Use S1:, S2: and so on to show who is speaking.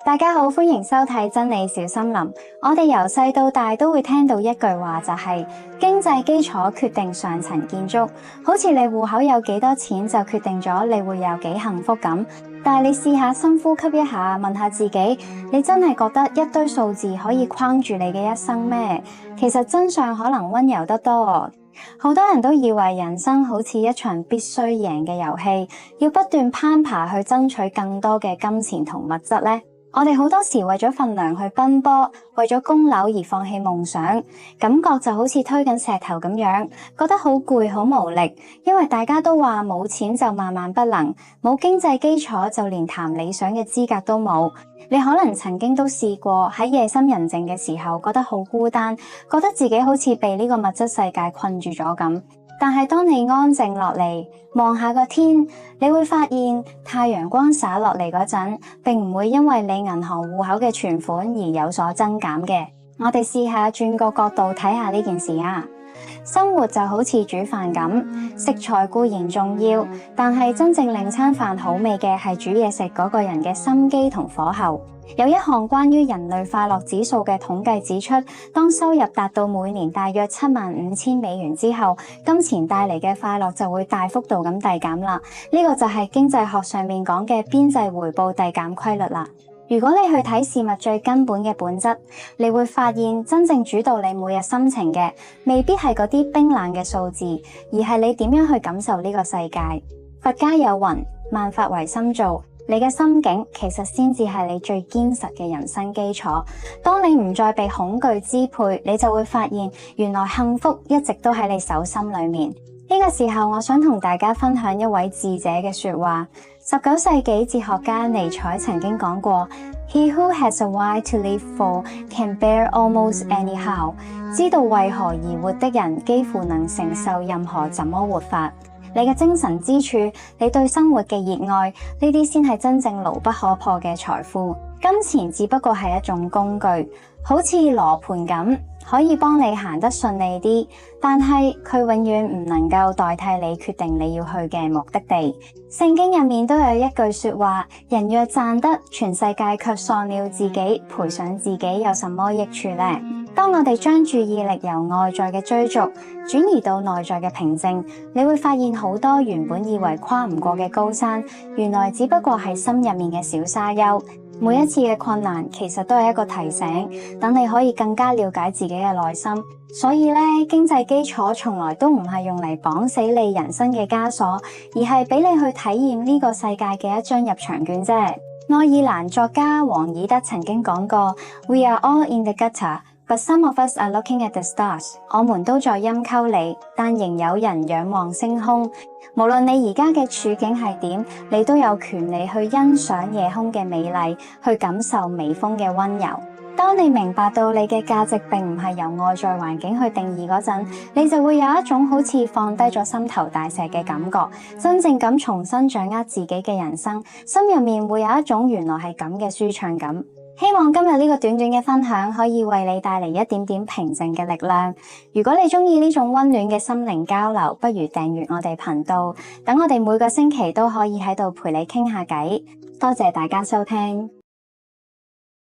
S1: 大家好，歡迎收睇真理小森林。我哋由細到大都會聽到一句話，就係經濟基礎決定上層建築。好似你戶口有幾多錢就決定咗你會有幾幸福咁。但係你試下深呼吸一下，問下自己，你真係覺得一堆數字可以框住你嘅一生咩？其實真相可能溫柔得多。好多人都以為人生好似一場必須贏嘅遊戲，要不斷攀爬去爭取更多嘅金錢同物質呢。我哋好多時為咗份糧去奔波，為咗供樓而放棄夢想，感覺就好似推緊石頭咁樣，覺得好攰好無力。因為大家都話冇錢就萬萬不能，冇經濟基礎就連談理想嘅資格都冇。你可能曾經都試過喺夜深人靜嘅時候，覺得好孤單，覺得自己好似被呢個物質世界困住咗咁。但係當你安靜落嚟，望下個天，你會發現太陽光灑落嚟嗰陣，並唔會因為你銀行戶口嘅存款而有所增減嘅。我哋試下轉個角度睇下呢件事啊。生活就好似煮飯咁，食材固然重要，但係真正令餐飯好味嘅係煮嘢食嗰個人嘅心機同火候。有一項關於人類快樂指數嘅統計指出，當收入達到每年大約75,000美元之後，金錢帶嚟嘅快樂就會大幅度咁遞減啦。呢個就係經濟學上面講嘅邊際回報遞減規律啦。如果你去睇事物最根本嘅本質，你會發現真正主導你每日心情嘅，未必係嗰啲冰冷嘅數字，而係你點樣去感受呢個世界。佛家有云：萬法唯心造。你嘅心境其實先至係你最堅實嘅人生基礎。當你唔再被恐懼支配，你就會發現原來幸福一直都喺你手心裏面。呢個時候，我想同大家分享一位智者嘅說話。19世紀哲學家尼采曾經講過 ：He who has a why to live for can bear almost anyhow。知道為何而活的人，幾乎能承受任何怎麼活法。你嘅精神支柱，你對生活嘅熱愛，呢啲先係真正牢不可破嘅財富。金錢只不過係一種工具，好似羅盤咁，可以幫你行得順利啲，但係佢永遠唔能夠代替你決定你要去嘅目的地。聖經入面都有一句說話：人若賺得全世界，卻喪了自己，賠上自己，有什麼益處呢？當我哋將注意力由外在嘅追逐轉移到內在嘅平靜，你會發現好多原本以為跨唔過嘅高山，原來只不過係心入面嘅小沙丘。每一次嘅困難其實都係一個提醒，等你可以更加了解自己嘅內心。所以咧，經濟基礎從來都唔係用嚟綁死你人生嘅枷鎖，而係俾你去體驗呢個世界嘅一張入場券啫。愛爾蘭作家王爾德曾經講過 ：We are all in the gutter。But some of us are looking at the stars。我們都在陰溝裏，但仍有人仰望星空。無論你而家嘅處境係點，你都有權利去欣賞夜空嘅美麗，去感受微風嘅溫柔。當你明白到你嘅價值並唔係由外在環境去定義嗰陣，你就會有一種好似放低咗心頭大石嘅感覺，真正咁重新掌握自己嘅人生，心入面會有一種原來係咁嘅舒暢感。希望今日呢個短短嘅分享可以為你帶嚟一點點平靜嘅力量。如果你中意呢種溫暖嘅心靈交流，不如訂閱我哋頻道，等我哋每個星期都可以喺度陪你傾下偈。多謝大家收聽。